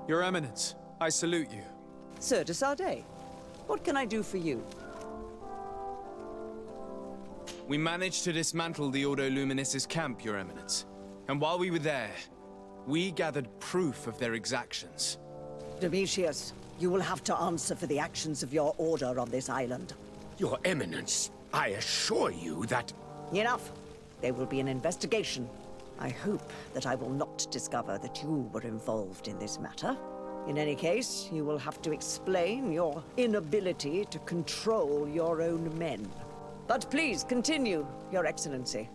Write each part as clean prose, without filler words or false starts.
Your Eminence, I salute you. Sir de Sardet, what can I do for you? We managed to dismantle the Ordo Luminis's camp, Your Eminence. And while we were there, we gathered proof of their exactions. Domitius, you will have to answer for the actions of your order on this island. Your Eminence, I assure you that... Enough. There will be an investigation. I hope that I will not discover that you were involved in this matter. In any case, you will have to explain your inability to control your own men. But please continue, Your Excellency.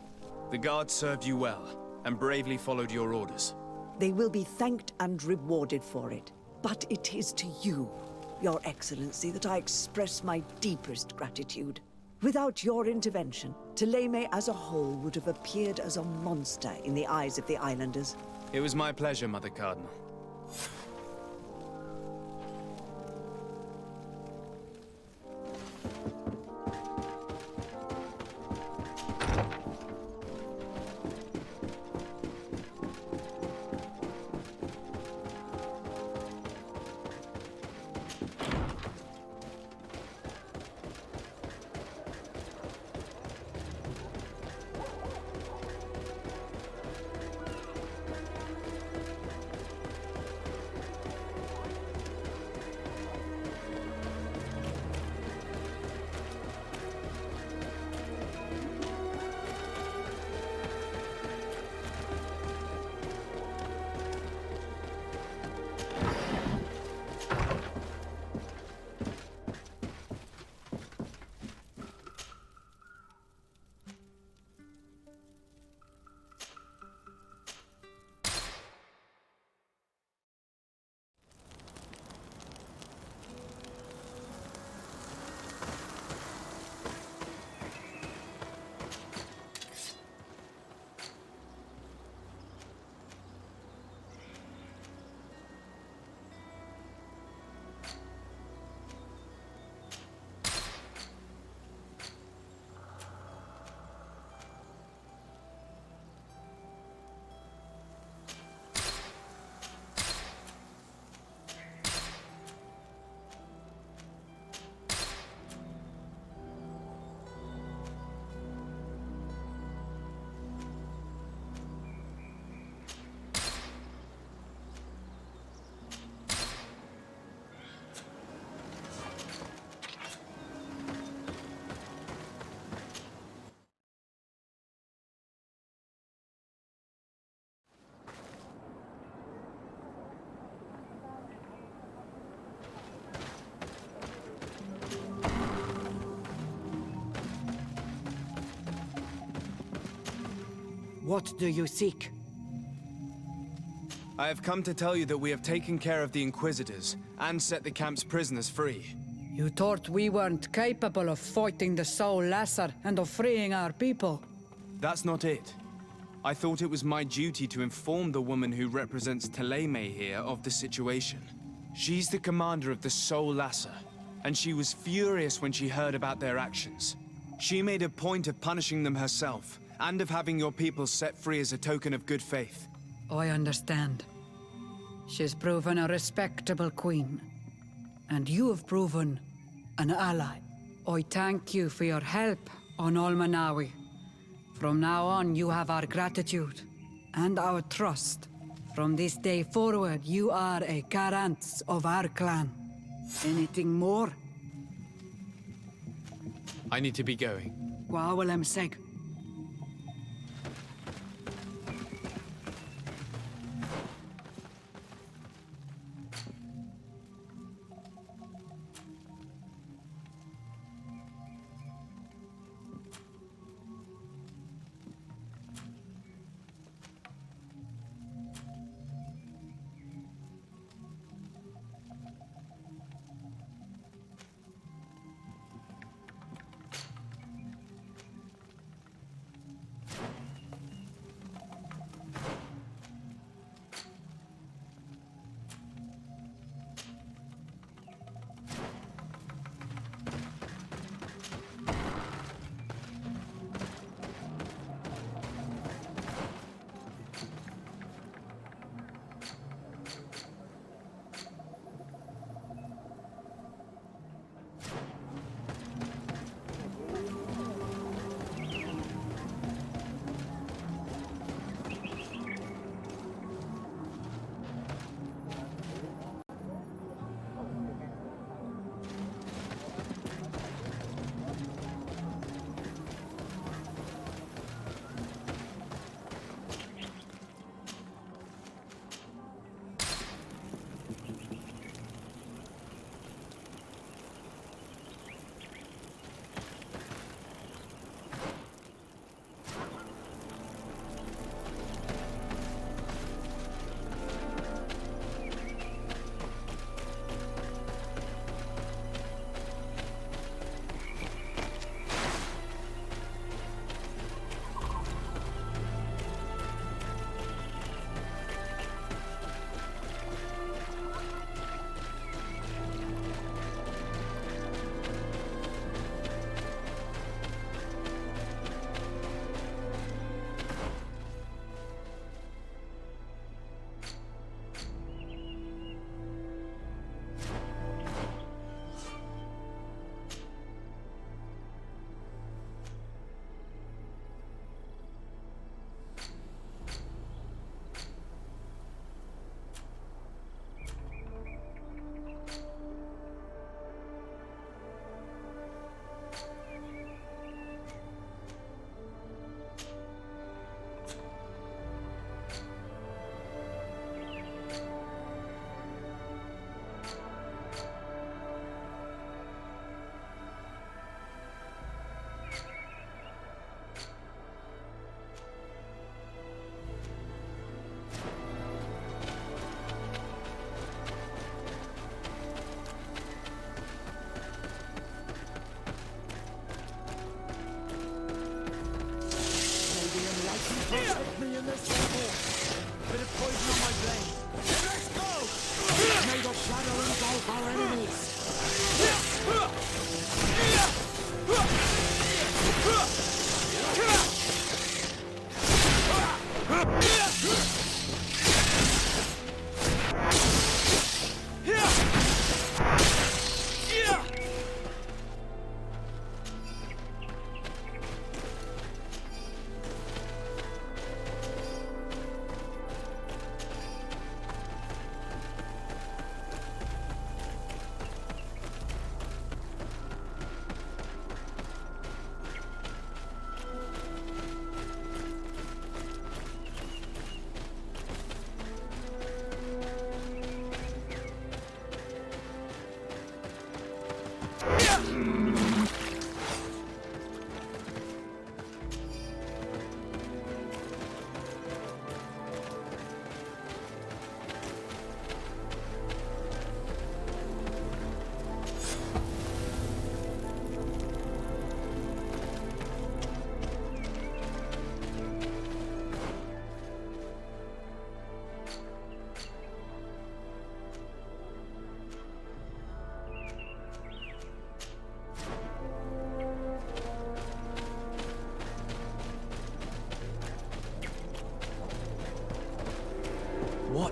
The guards served you well, and bravely followed your orders. They will be thanked and rewarded for it. But it is to you, Your Excellency, that I express my deepest gratitude. Without your intervention, Thélème as a whole would have appeared as a monster in the eyes of the islanders. It was my pleasure, Mother Cardinal. What do you seek? I have come to tell you that we have taken care of the Inquisitors, and set the camp's prisoners free. You thought we weren't capable of fighting the Soul Lasser and of freeing our people? That's not it. I thought it was my duty to inform the woman who represents Thélème here of the situation. She's the commander of the Soul Lasser, and she was furious when she heard about their actions. She made a point of punishing them herself, and of having your people set free as a token of good faith. I understand. She's proven a respectable queen. And you have proven an ally. I thank you for your help on Almanawi. From now on, you have our gratitude and our trust. From this day forward, you are a garant of our clan. Anything more? I need to be going. Wawalem Seg.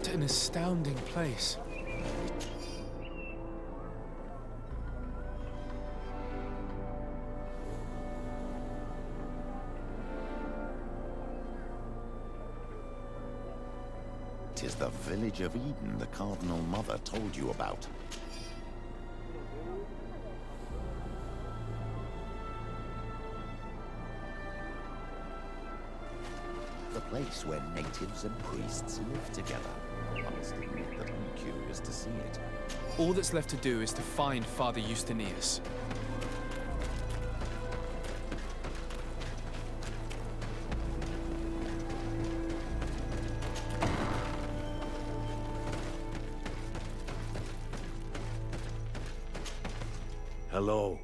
What an astounding place. It is the village of Eden the Cardinal Mother told you about. The place where natives and priests live together. I must admit that I'm curious to see it. All that's left to do is to find Father Justinius. Hello.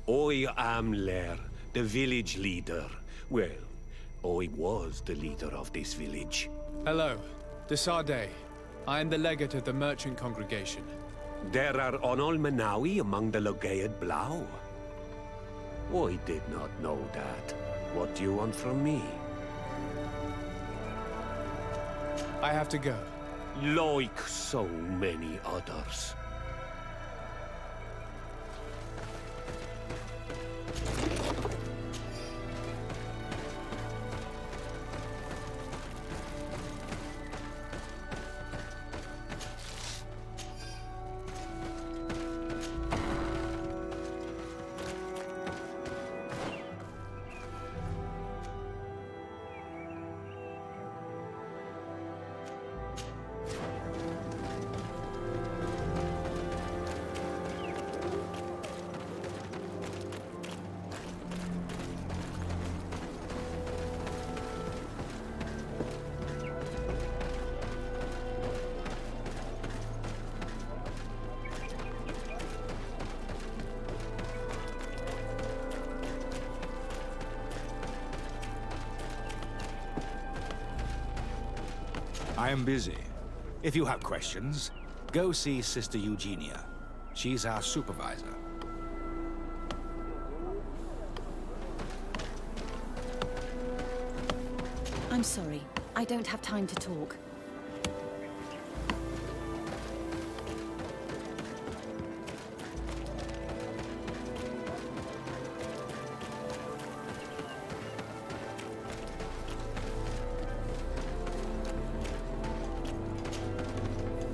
I am Lair, the village leader. Well, I was the leader of this village. Hello, de Sardet. I am the legate of the merchant congregation. There are Onolmenawi among the Logead Blau. I did not know that. What do you want from me? I have to go. Like so many others. I am busy. If you have questions, go see Sister Eugenia. She's our supervisor. I'm sorry. I don't have time to talk.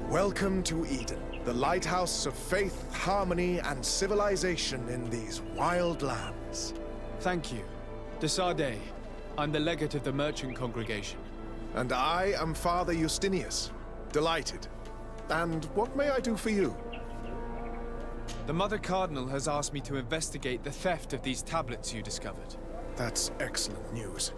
Welcome to Eden, the lighthouse of faith, harmony, and civilization in these wild lands. Thank you. De Sardet. I'm the legate of the merchant congregation. And I am Father Justinius. Delighted. And what may I do for you? The Mother Cardinal has asked me to investigate the theft of these tablets you discovered. That's excellent news.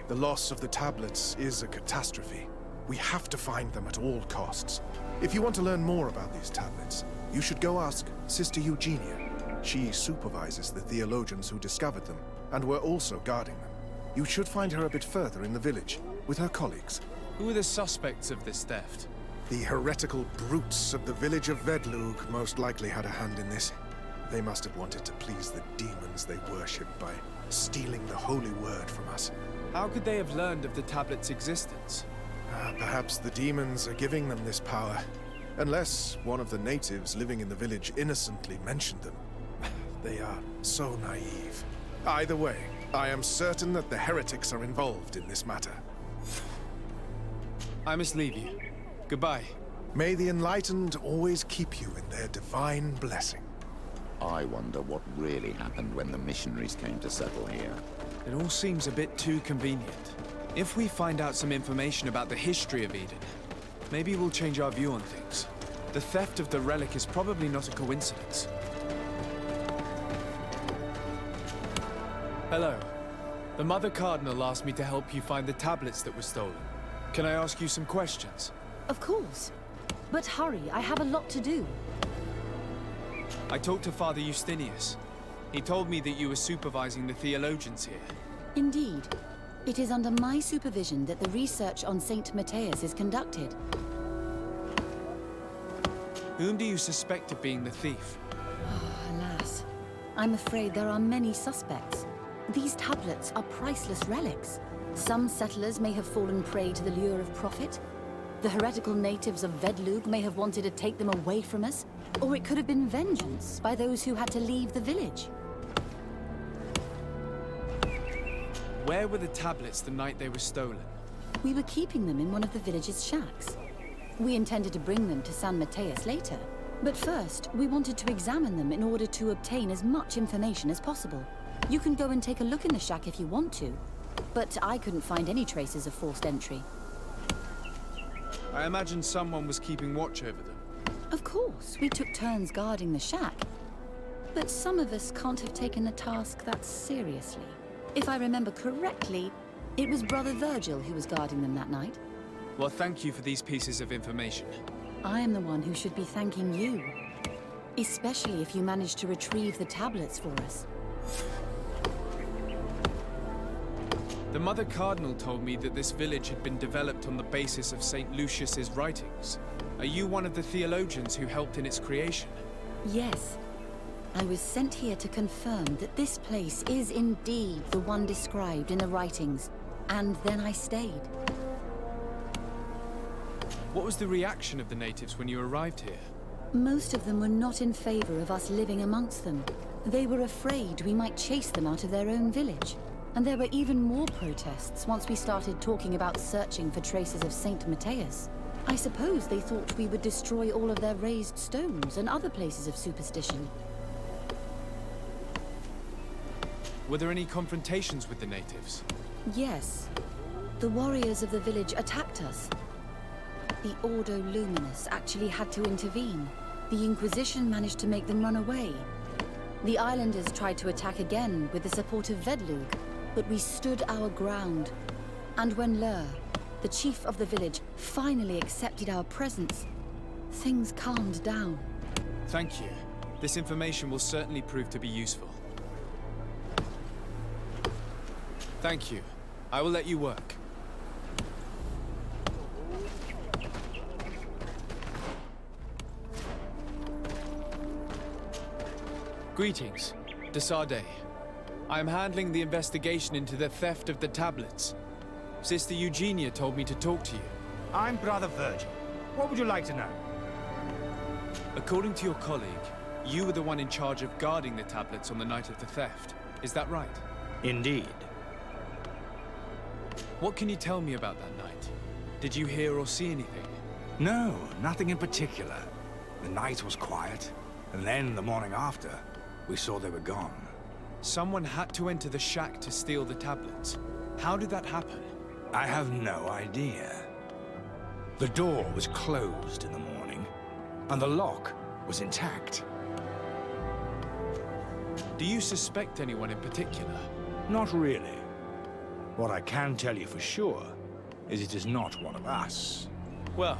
The loss of the tablets is a catastrophe. We have to find them at all costs. If you want to learn more about these tablets, you should go ask Sister Eugenia. She supervises the theologians who discovered them, and were also guarding them. You should find her a bit further in the village, with her colleagues. Who are the suspects of this theft? The heretical brutes of the village of Vedlug most likely had a hand in this. They must have wanted to please the demons they worship by stealing the holy word from us. How could they have learned of the tablet's existence? Perhaps the demons are giving them this power. Unless one of the natives living in the village innocently mentioned them. They are so naive. Either way, I am certain that the heretics are involved in this matter. I must leave you. Goodbye. May the enlightened always keep you in their divine blessing. I wonder what really happened when the missionaries came to settle here. It all seems a bit too convenient. If we find out some information about the history of Eden, maybe we'll change our view on things. The theft of the relic is probably not a coincidence. Hello. The Mother Cardinal asked me to help you find the tablets that were stolen. Can I ask you some questions? Of course. But hurry, I have a lot to do. I talked to Father Justinius. He told me that you were supervising the theologians here. Indeed. It is under my supervision that the research on Saint Matthias is conducted. Whom do you suspect of being the thief? Alas. I'm afraid there are many suspects. These tablets are priceless relics. Some settlers may have fallen prey to the lure of profit. The heretical natives of Vedlug may have wanted to take them away from us, or it could have been vengeance by those who had to leave the village. Where were the tablets the night they were stolen? We were keeping them in one of the village's shacks. We intended to bring them to San Mateus later, but first, we wanted to examine them in order to obtain as much information as possible. You can go and take a look in the shack if you want to, but I couldn't find any traces of forced entry. I imagine someone was keeping watch over them. Of course, we took turns guarding the shack. But some of us can't have taken the task that seriously. If I remember correctly, it was Brother Virgil who was guarding them that night. Well, thank you for these pieces of information. I am the one who should be thanking you. Especially if you managed to retrieve the tablets for us. The Mother Cardinal told me that this village had been developed on the basis of St. Lucius's writings. Are you one of the theologians who helped in its creation? Yes. I was sent here to confirm that this place is indeed the one described in the writings, and then I stayed. What was the reaction of the natives when you arrived here? Most of them were not in favor of us living amongst them. They were afraid we might chase them out of their own village. And there were even more protests once we started talking about searching for traces of Saint Mateus. I suppose they thought we would destroy all of their raised stones and other places of superstition. Were there any confrontations with the natives? Yes. The warriors of the village attacked us. The Ordo Luminous actually had to intervene. The Inquisition managed to make them run away. The islanders tried to attack again with the support of Vedlug, but we stood our ground. And when Lur, the chief of the village, finally accepted our presence, things calmed down. Thank you. This information will certainly prove to be useful. Thank you. I will let you work. Greetings, Desarde. I am handling the investigation into the theft of the tablets. Sister Eugenia told me to talk to you. I'm Brother Virgil. What would you like to know? According to your colleague, you were the one in charge of guarding the tablets on the night of the theft. Is that right? Indeed. What can you tell me about that night? Did you hear or see anything? No, nothing in particular. The night was quiet, and then the morning after, we saw they were gone. Someone had to enter the shack to steal the tablets. How did that happen? I have no idea. The door was closed in the morning, and the lock was intact. Do you suspect anyone in particular? Not really. What I can tell you for sure is it is not one of us. Well,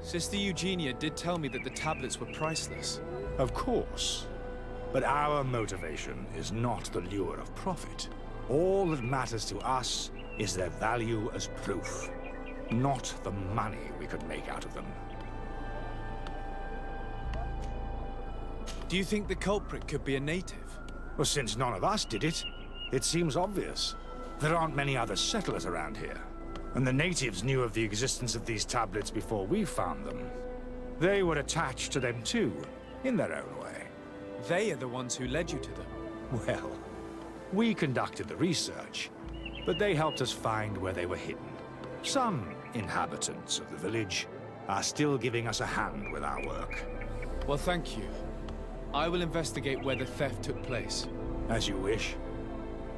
Sister Eugenia did tell me that the tablets were priceless. Of course. But our motivation is not the lure of profit. All that matters to us is their value as proof, not the money we could make out of them. Do you think the culprit could be a native? Well, since none of us did it, it seems obvious. There aren't many other settlers around here, and the natives knew of the existence of these tablets before we found them. They were attached to them too, in their own way. They are the ones who led you to them. Well, we conducted the research, but they helped us find where they were hidden. Some inhabitants of the village are still giving us a hand with our work. Well, thank you. I will investigate where the theft took place. As you wish.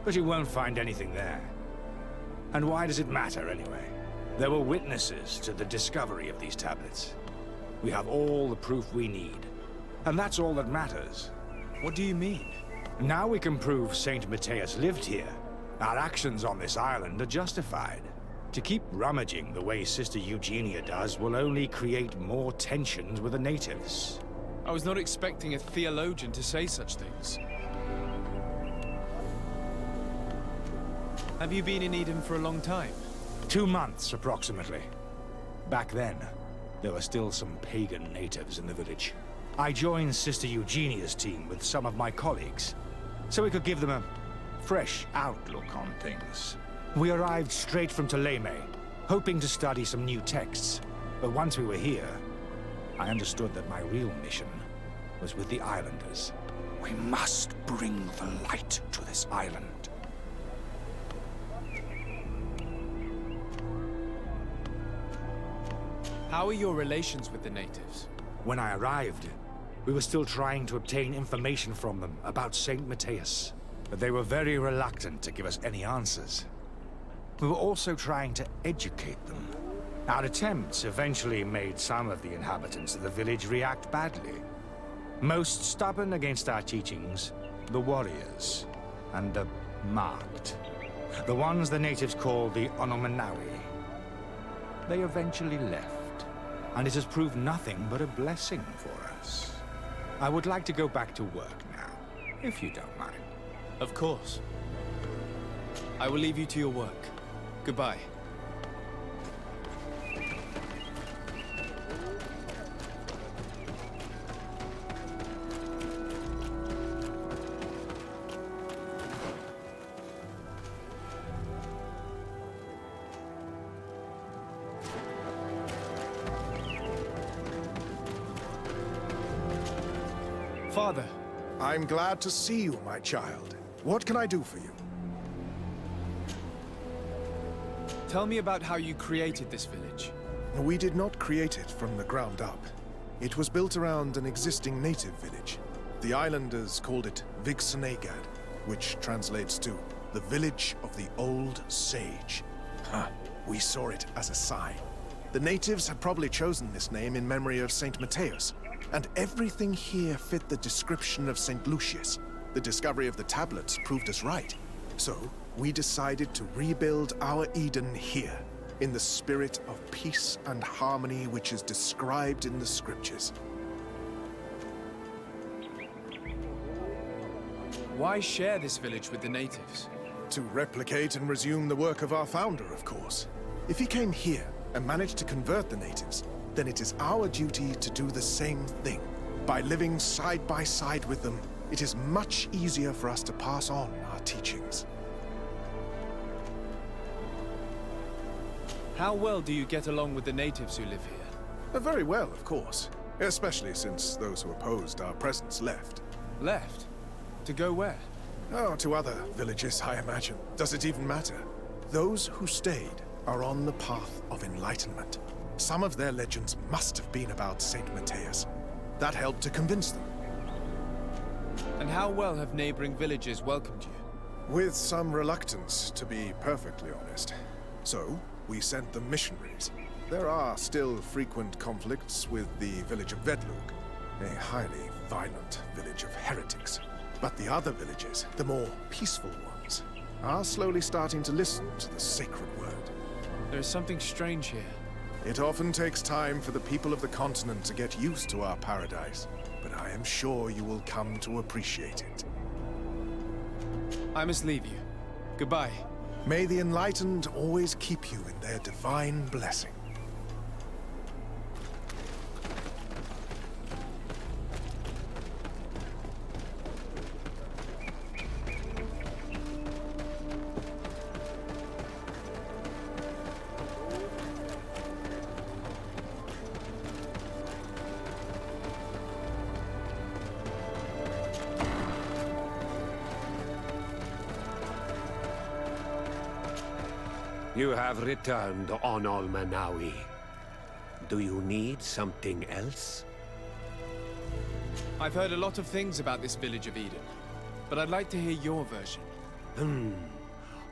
But you won't find anything there. And why does it matter, anyway? There were witnesses to the discovery of these tablets. We have all the proof we need. And that's all that matters. What do you mean? Now we can prove Saint Mateus lived here. Our actions on this island are justified. To keep rummaging the way Sister Eugenia does will only create more tensions with the natives. I was not expecting a theologian to say such things. Have you been in Eden for a long time? 2 months, approximately. Back then, there were still some pagan natives in the village. I joined Sister Eugenia's team with some of my colleagues, so we could give them a fresh outlook on things. We arrived straight from Ptolemy, hoping to study some new texts. But once we were here, I understood that my real mission was with the Islanders. We must bring the light to this island. How are your relations with the natives? When I arrived, we were still trying to obtain information from them about St. Matthias, but they were very reluctant to give us any answers. We were also trying to educate them. Our attempts eventually made some of the inhabitants of the village react badly. Most stubborn against our teachings, the warriors, and the marked. The ones the natives call the Onomanawi. They eventually left, and it has proved nothing but a blessing for us. I would like to go back to work now, if you don't mind. Of course. I will leave you to your work. Goodbye. Father. I'm glad to see you, my child. What can I do for you? Tell me about how you created this village. We did not create it from the ground up. It was built around an existing native village. The islanders called it Vixenagad, which translates to the village of the old sage. We saw it as a sign. The natives had probably chosen this name in memory of St. Matthias, and everything here fit the description of St. Lucius. The discovery of the tablets proved us right. So, we decided to rebuild our Eden here, in the spirit of peace and harmony which is described in the scriptures. Why share this village with the natives? To replicate and resume the work of our founder, of course. If he came here and managed to convert the natives, then it is our duty to do the same thing. By living side by side with them, it is much easier for us to pass on our teachings. How well do you get along with the natives who live here? Very well, of course. Especially since those who opposed our presence left. Left? To go where? Oh, to other villages, I imagine. Does it even matter? Those who stayed are on the path of enlightenment. Some of their legends must have been about St. Matthias. That helped to convince them. And how well have neighboring villages welcomed you? With some reluctance, to be perfectly honest. So, we sent them missionaries. There are still frequent conflicts with the village of Vedlug, a highly violent village of heretics. But the other villages, the more peaceful ones, are slowly starting to listen to the sacred word. There is something strange here. It often takes time for the people of the continent to get used to our paradise, but I am sure you will come to appreciate it. I must leave you. Goodbye. May the enlightened always keep you in their divine blessing. You have returned on Almanawi. Do you need something else? I've heard a lot of things about this village of Eden, but I'd like to hear your version.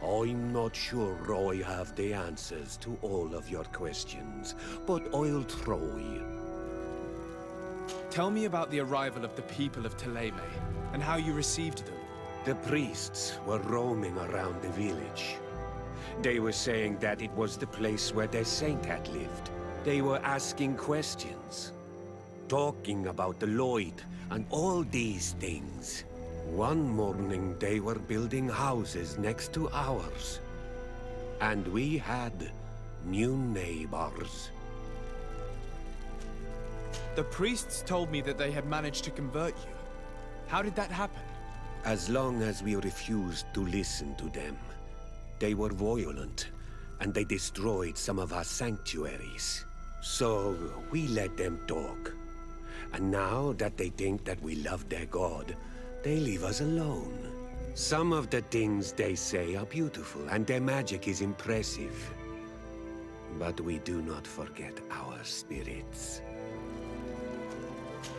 I'm not sure I have the answers to all of your questions, but I'll try. Tell me about the arrival of the people of Thélème, and how you received them. The priests were roaming around the village. They were saying that it was the place where their saint had lived. They were asking questions, talking about the Lloyd and all these things. One morning they were building houses next to ours. And we had new neighbors. The priests told me that they had managed to convert you. How did that happen? As long as we refused to listen to them. They were violent, and they destroyed some of our sanctuaries. So we let them talk. And now that they think that we love their god, they leave us alone. Some of the things they say are beautiful, and their magic is impressive. But we do not forget our spirits.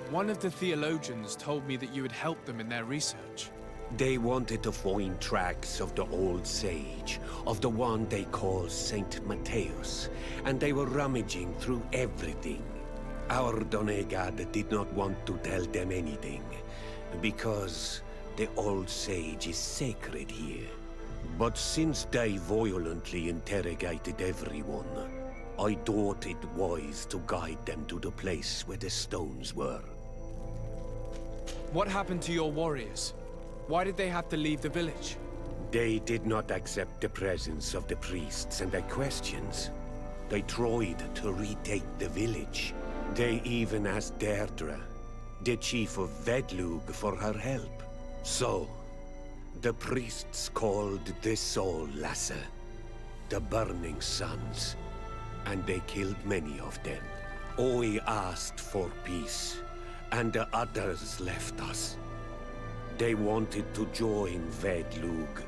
One of the theologians told me that you had helped them in their research. They wanted to find tracks of the old sage, of the one they call Saint Matthäus, and they were rummaging through everything. Our Donegad did not want to tell them anything, because the old sage is sacred here. But since they violently interrogated everyone, I thought it wise to guide them to the place where the stones were. What happened to your warriors? Why did they have to leave the village? They did not accept the presence of the priests and their questions. They tried to retake the village. They even asked Deirdre, the chief of Vedlug, for her help. So, the priests called the Soul Lasser, the Burning Suns, and they killed many of them. Oi asked for peace, and the others left us. They wanted to join Vedlug.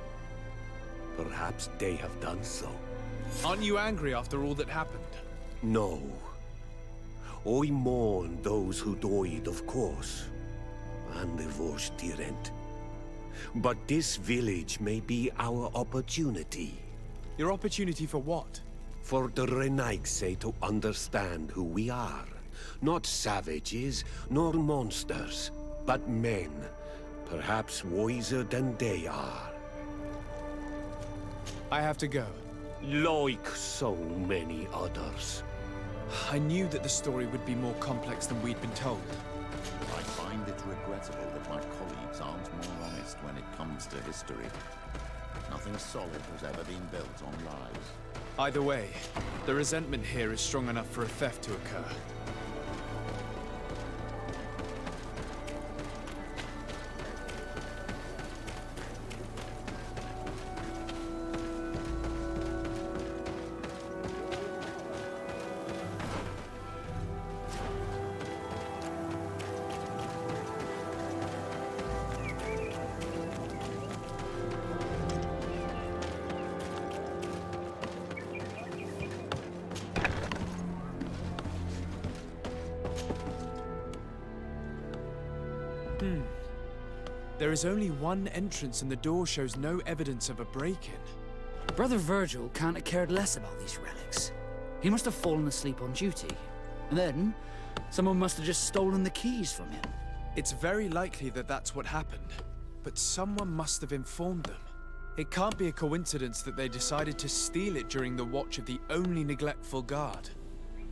Perhaps they have done so. Aren't you angry after all that happened? No. I mourn those who died, of course, and the Vorstirent. But this village may be our opportunity. Your opportunity for what? For the Renaigse to understand who we are. Not savages, nor monsters, but men. Perhaps wiser than they are. I have to go. Like so many others. I knew that the story would be more complex than we'd been told. I find it regrettable that my colleagues aren't more honest when it comes to history. Nothing solid has ever been built on lies. Either way, the resentment here is strong enough for a theft to occur. There is only one entrance and the door shows no evidence of a break-in. Brother Virgil can't have cared less about these relics. He must have fallen asleep on duty. And then, someone must have just stolen the keys from him. It's very likely that that's what happened, but someone must have informed them. It can't be a coincidence that they decided to steal it during the watch of the only neglectful guard.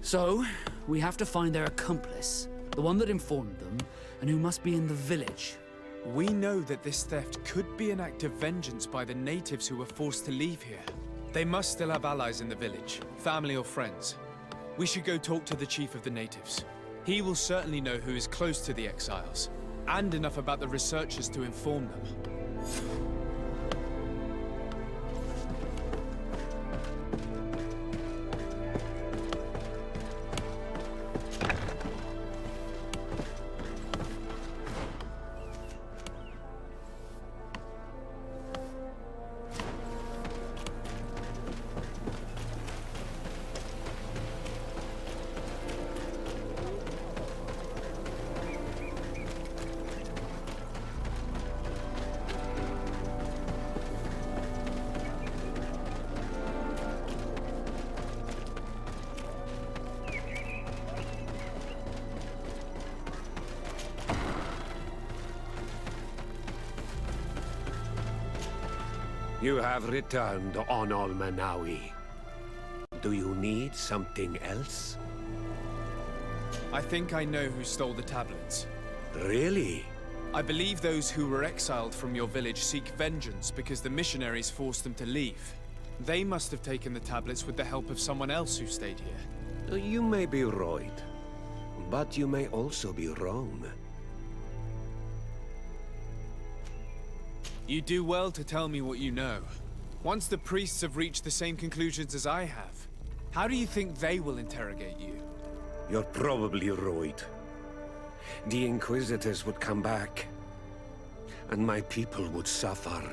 So, we have to find their accomplice, the one that informed them, and who must be in the village. We know that this theft could be an act of vengeance by the natives who were forced to leave here. They must still have allies in the village, family or friends. We should go talk to the chief of the natives. He will certainly know who is close to the exiles, and enough about the researchers to inform them. You have returned on Almanawi. Do you need something else? I think I know who stole the tablets. Really? I believe those who were exiled from your village seek vengeance because the missionaries forced them to leave. They must have taken the tablets with the help of someone else who stayed here. You may be right, but you may also be wrong. You do well to tell me what you know. Once the priests have reached the same conclusions as I have, how do you think they will interrogate you? You're probably right. The Inquisitors would come back, and my people would suffer.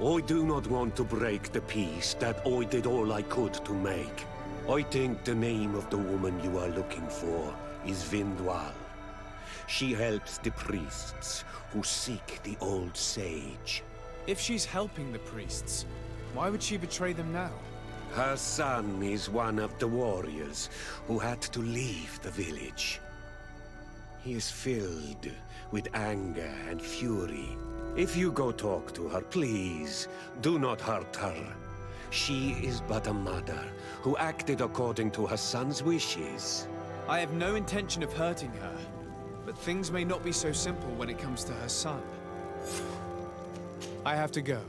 I do not want to break the peace that I did all I could to make. I think the name of the woman you are looking for is Vindwal. She helps the priests who seek the old sage. If she's helping the priests, why would she betray them now? Her son is one of the warriors who had to leave the village. He is filled with anger and fury. If you go talk to her, please, do not hurt her. She is but a mother who acted according to her son's wishes. I have no intention of hurting her, but things may not be so simple when it comes to her son. I have to go.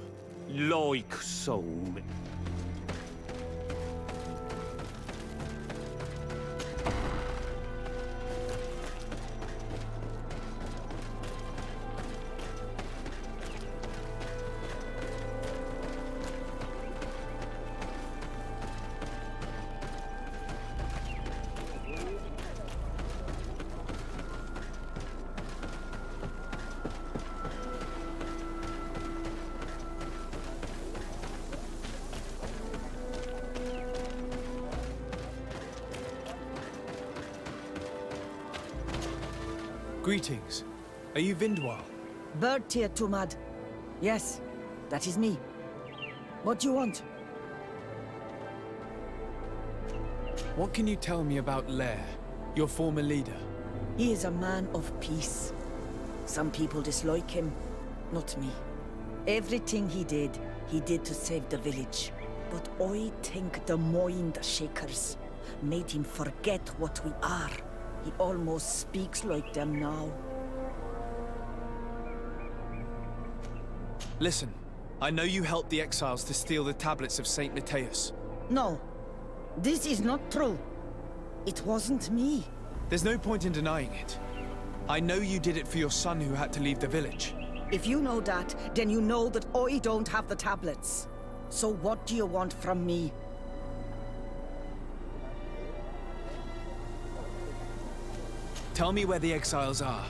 Like so. Greetings. Are you Vindwal? Bertir Tumad. Yes, that is me. What do you want? What can you tell me about Lair, your former leader? He is a man of peace. Some people dislike him, not me. Everything he did to save the village. But I think the mind shakers made him forget what we are. He almost speaks like them now. Listen, I know you helped the exiles to steal the tablets of Saint Matthias. No, this is not true. It wasn't me. There's no point in denying it. I know you did it for your son who had to leave the village. If you know that, then you know that I don't have the tablets. So what do you want from me? Tell me where the exiles are.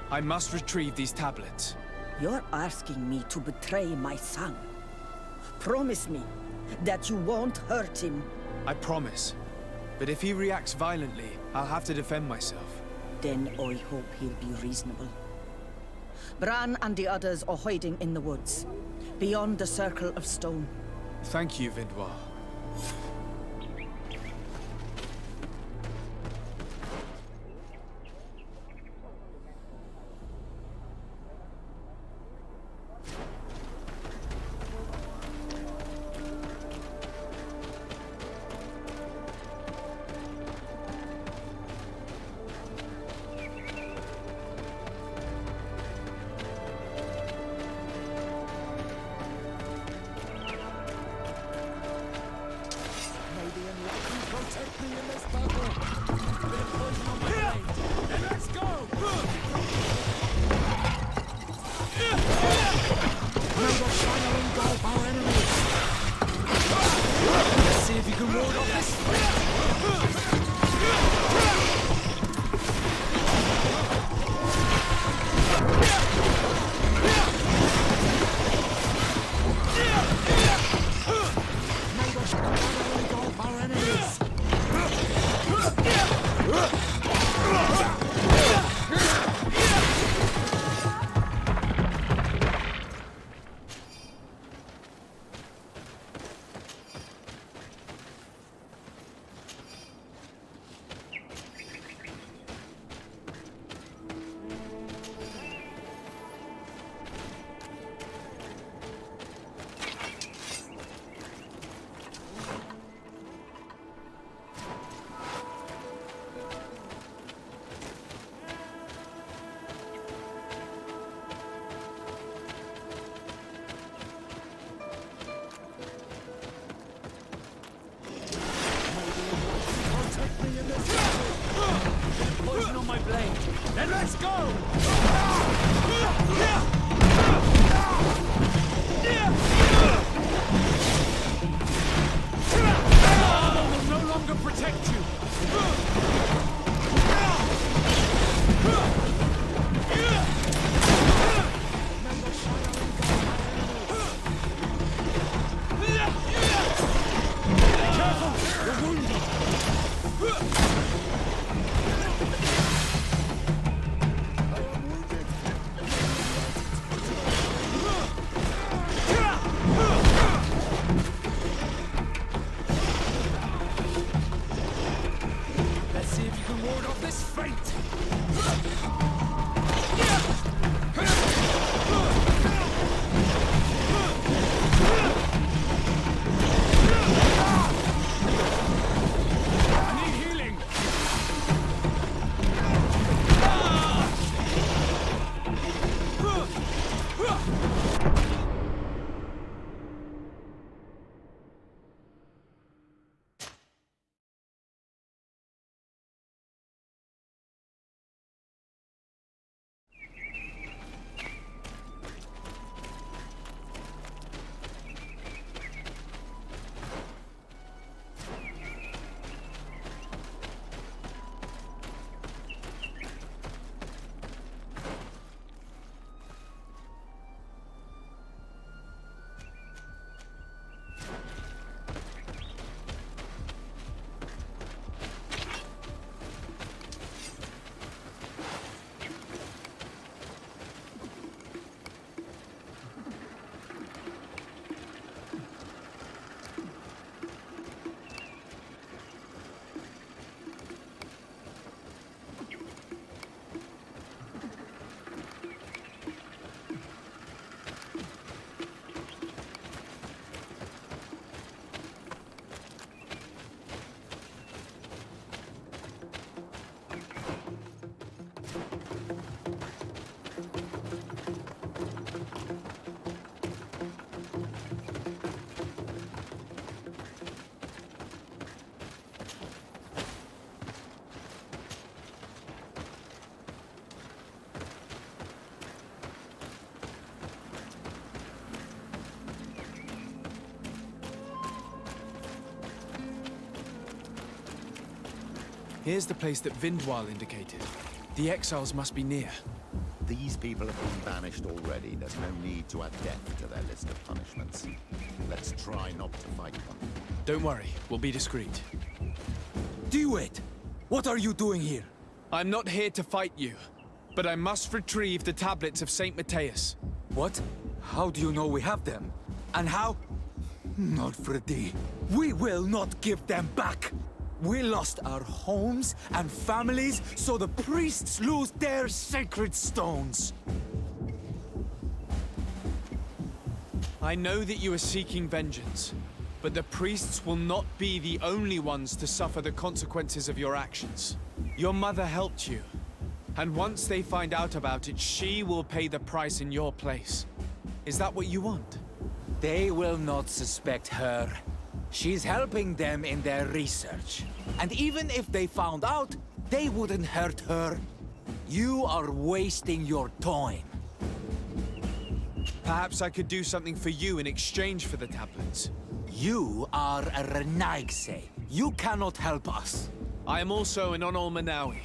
I must retrieve these tablets. You're asking me to betray my son. Promise me that you won't hurt him. I promise. But if he reacts violently, I'll have to defend myself. Then I hope he'll be reasonable. Bran and the others are hiding in the woods, beyond the Circle of Stone. Thank you, Vindwal. Poison on my blade. Then let's go! Armor will no longer protect you. Here's the place that Vindwal indicated. The exiles must be near. These people have been banished already. There's no need to add death to their list of punishments. Let's try not to fight them. Don't worry, we'll be discreet. Do it! What are you doing here? I'm not here to fight you, but I must retrieve the tablets of Saint Matthias. What? How do you know we have them? And how? Not for a day. We will not give them back! We lost our homes and families, so the priests lose their sacred stones. I know that you are seeking vengeance, but the priests will not be the only ones to suffer the consequences of your actions. Your mother helped you, and once they find out about it, she will pay the price in your place. Is that what you want? They will not suspect her. She's helping them in their research. And even if they found out, they wouldn't hurt her. You are wasting your time. Perhaps I could do something for you in exchange for the tablets. You are a Renaigse. You cannot help us. I am also an Onol Manawi.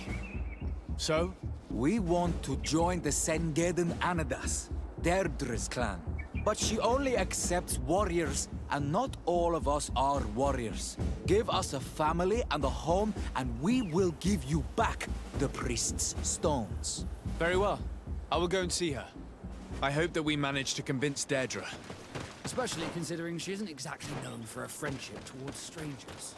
So? We want to join the Sengeden Anadas, Deirdre's clan. But she only accepts warriors, and not all of us are warriors. Give us a family and a home, and we will give you back the priest's stones. Very well. I will go and see her. I hope that we manage to convince Deirdre. Especially considering she isn't exactly known for a friendship towards strangers.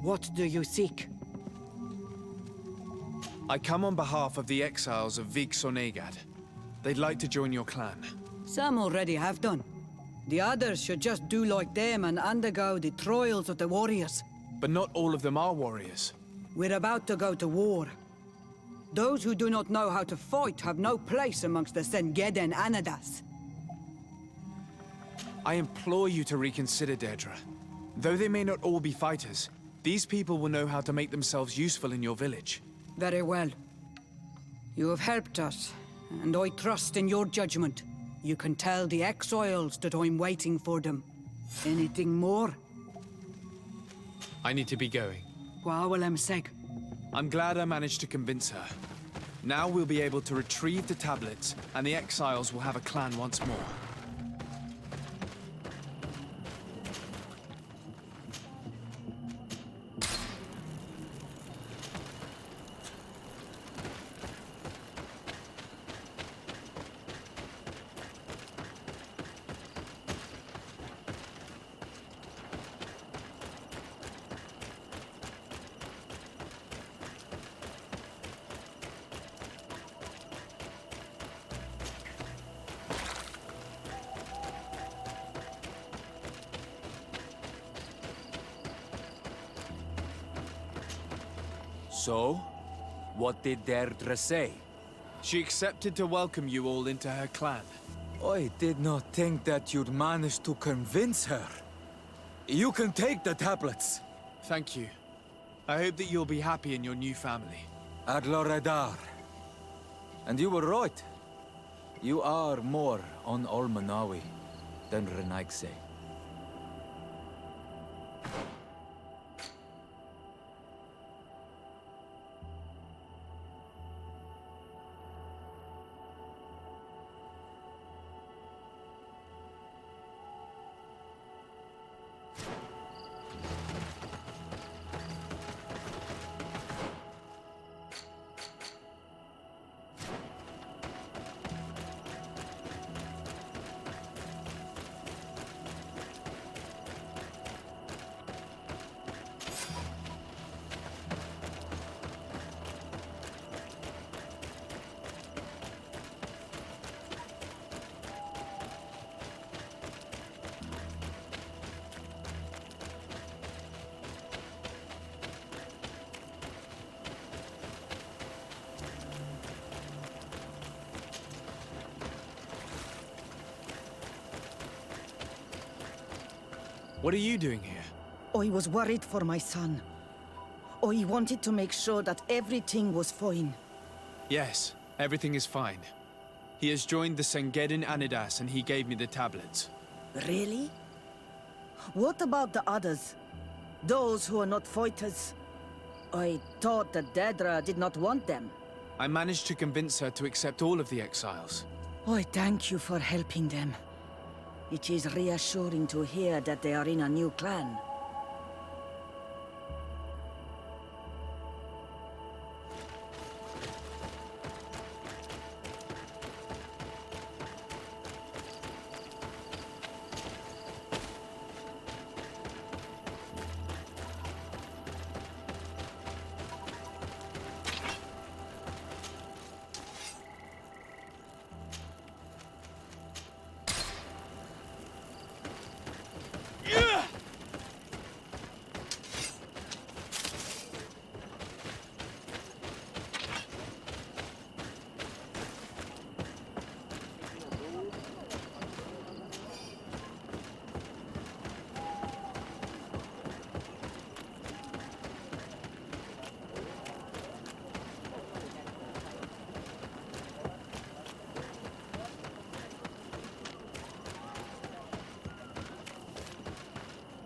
What do you seek? I come on behalf of the exiles of Vig-Sonegad. They'd like to join your clan. Some already have done. The others should just do like them and undergo the trials of the warriors. But not all of them are warriors. We're about to go to war. Those who do not know how to fight have no place amongst the Sengeden Anadas. I implore you to reconsider, Deirdre. Though they may not all be fighters, these people will know how to make themselves useful in your village. Very well. You have helped us, and I trust in your judgment. You can tell the exiles that I'm waiting for them. Anything more? I need to be going. Gwawalem-seg. I'm glad I managed to convince her. Now we'll be able to retrieve the tablets, and the exiles will have a clan once more. So, what did Deirdre say? She accepted to welcome you all into her clan. I did not think that you'd manage to convince her. You can take the tablets. Thank you. I hope that you'll be happy in your new family. Adloredar. And you were right. You are more on Olmanawi than Renaigse. What are you doing here? I was worried for my son. I wanted to make sure that everything was fine. Yes, everything is fine. He has joined the Sengeden Anidas and he gave me the tablets. Really? What about the others? Those who are not fighters? I thought that Deirdre did not want them. I managed to convince her to accept all of the exiles. I thank you for helping them. It is reassuring to hear that they are in a new clan.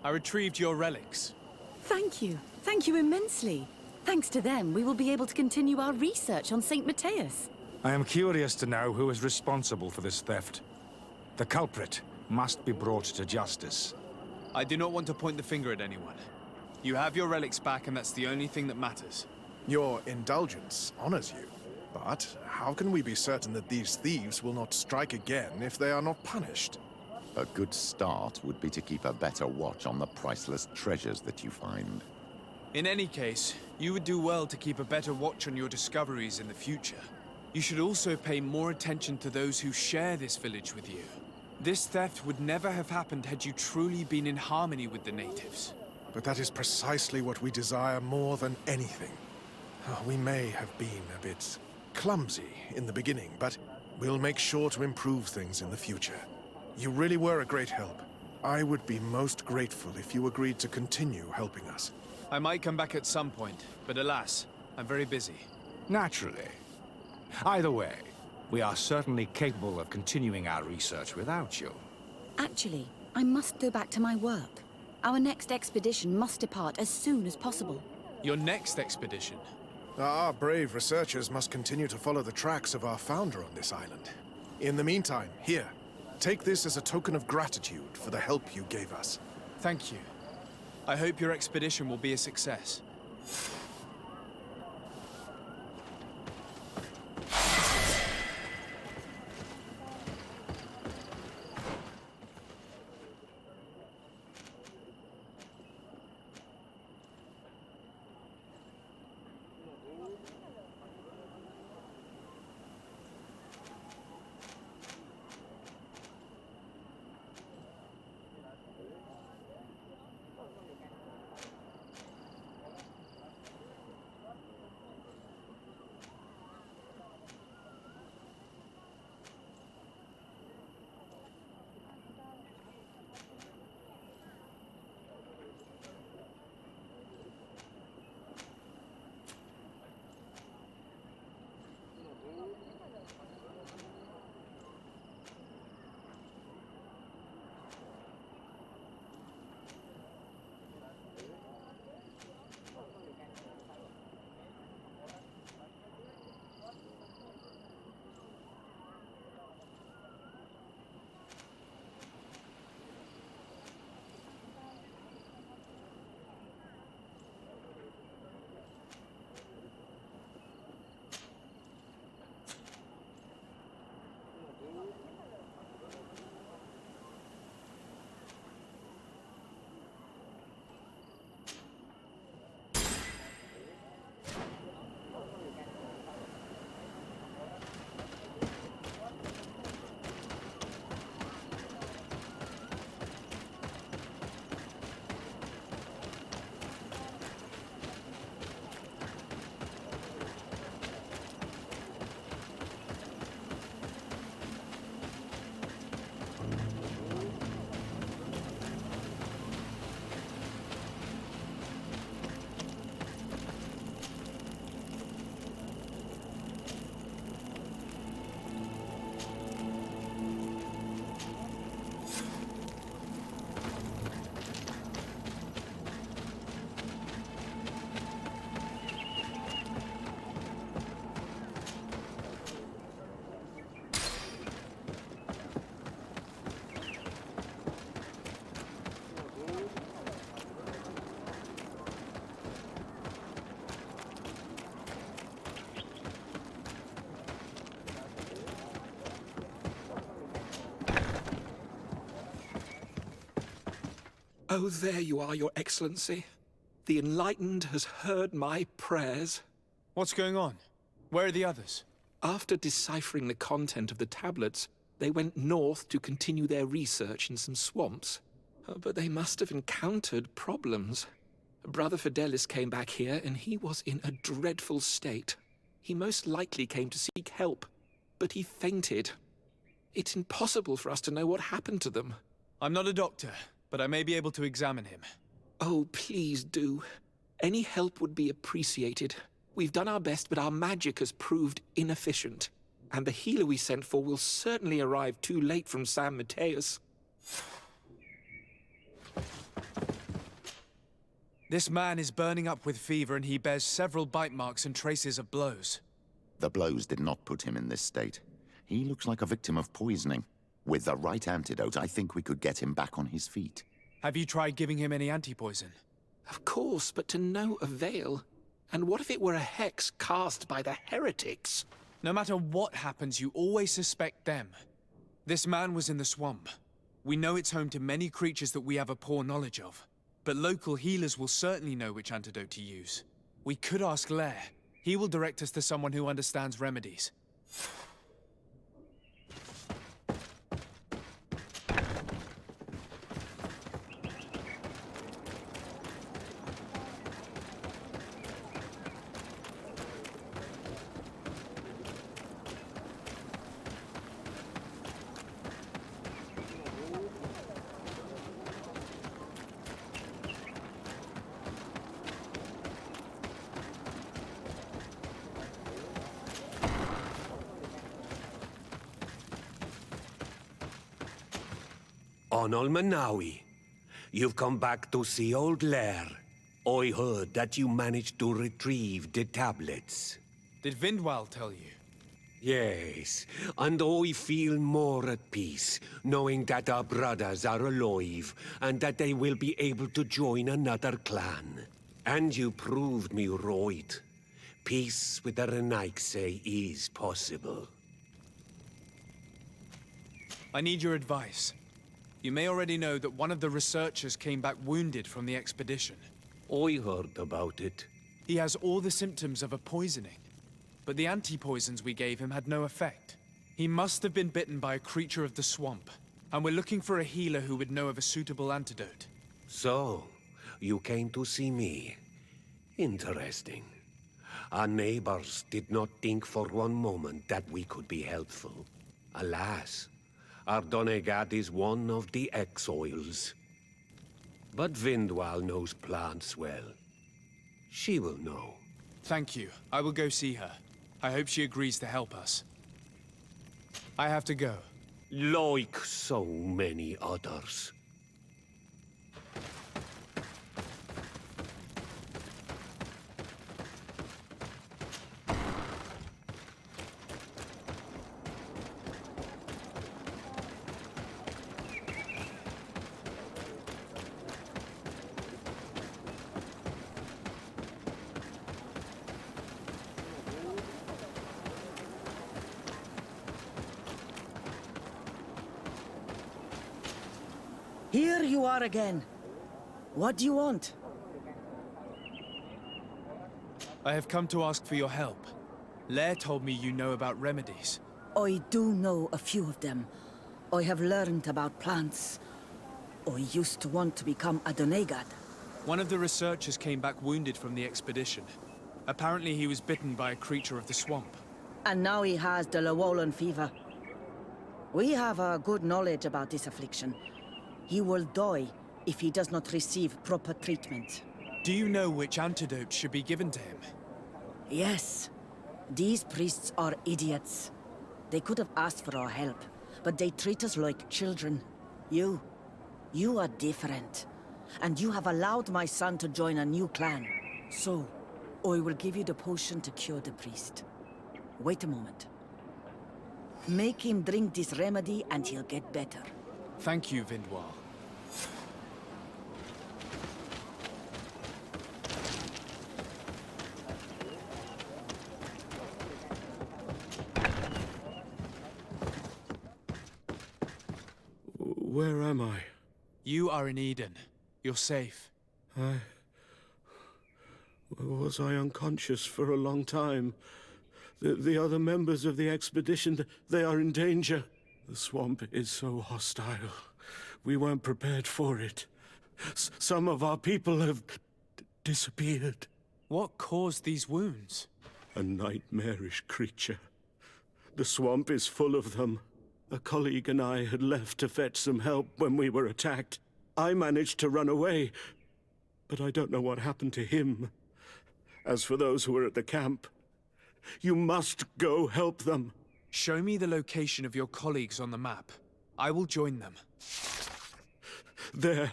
I retrieved your relics. Thank you. Thank you immensely. Thanks to them, we will be able to continue our research on St. Matthias. I am curious to know who is responsible for this theft. The culprit must be brought to justice. I do not want to point the finger at anyone. You have your relics back, and that's the only thing that matters. Your indulgence honors you. But how can we be certain that these thieves will not strike again if they are not punished? A good start would be to keep a better watch on the priceless treasures that you find. In any case, you would do well to keep a better watch on your discoveries in the future. You should also pay more attention to those who share this village with you. This theft would never have happened had you truly been in harmony with the natives. But that is precisely what we desire more than anything. We may have been a bit clumsy in the beginning, but we'll make sure to improve things in the future. You really were a great help. I would be most grateful if you agreed to continue helping us. I might come back at some point, but alas, I'm very busy. Naturally. Either way, we are certainly capable of continuing our research without you. Actually, I must go back to my work. Our next expedition must depart as soon as possible. Your next expedition? Our brave researchers must continue to follow the tracks of our founder on this island. In the meantime, here, take this as a token of gratitude for the help you gave us. Thank you. I hope your expedition will be a success. Oh, there you are, Your Excellency. The Enlightened has heard my prayers. What's going on? Where are the others? After deciphering the content of the tablets, they went north to continue their research in some swamps. But they must have encountered problems. Brother Fidelis came back here, and he was in a dreadful state. He most likely came to seek help, but he fainted. It's impossible for us to know what happened to them. I'm not a doctor, but I may be able to examine him. Oh, please do. Any help would be appreciated. We've done our best, but our magic has proved inefficient. And the healer we sent for will certainly arrive too late from San Mateus. This man is burning up with fever, and he bears several bite marks and traces of blows. The blows did not put him in this state. He looks like a victim of poisoning. With the right antidote, I think we could get him back on his feet. Have you tried giving him any anti-poison? Of course, but to no avail. And what if it were a hex cast by the heretics? No matter what happens, you always suspect them. This man was in the swamp. We know it's home to many creatures that we have a poor knowledge of. but local healers will certainly know which antidote to use. We could ask Lair. He will direct us to someone who understands remedies. On Olmanawi, you've come back to see old Lair. I heard that you managed to retrieve the tablets. Did Vindwal tell you? Yes, and I feel more at peace, knowing that our brothers are alive, and that they will be able to join another clan. And you proved me right. Peace with the Renaigse is possible. I need your advice. You may already know that one of the researchers came back wounded from the expedition. I heard about it. He has all the symptoms of a poisoning, but the anti-poisons we gave him had no effect. He must have been bitten by a creature of the swamp, and we're looking for a healer who would know of a suitable antidote. So, you came to see me. Interesting. Our neighbors did not think for one moment that we could be helpful. Alas, our Donegat is one of the exiles. But Vindwal knows plants well. She will know. Thank you. I will go see her. I hope she agrees to help us. I have to go. Like so many others. Here you are again. What do you want? I have come to ask for your help. Lair told me you know about remedies. I do know a few of them. I have learned about plants. I used to want to become a Donegat. One of the researchers came back wounded from the expedition. Apparently he was bitten by a creature of the swamp. And now he has the Llewellyn fever. We have a good knowledge about this affliction. He will die if he does not receive proper treatment. Do you know which antidote should be given to him? Yes. These priests are idiots. They could have asked for our help, but they treat us like children. You are different. And you have allowed my son to join a new clan. So, I will give you the potion to cure the priest. Wait a moment. Make him drink this remedy and he'll get better. Thank you, Vindwal. Where am I? You are in Eden. You're safe. Was I unconscious for a long time? The other members of the expedition, they are in danger. The swamp is so hostile. We weren't prepared for it. Some of our people have disappeared. What caused these wounds? A nightmarish creature. The swamp is full of them. A colleague and I had left to fetch some help when we were attacked. I managed to run away, but I don't know what happened to him. As for those who are at the camp, you must go help them. Show me the location of your colleagues on the map. I will join them. There.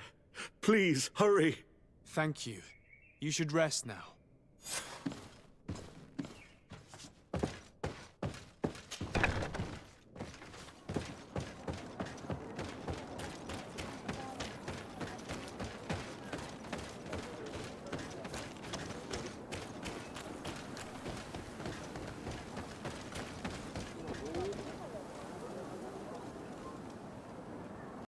Please, hurry. Thank you. You should rest now.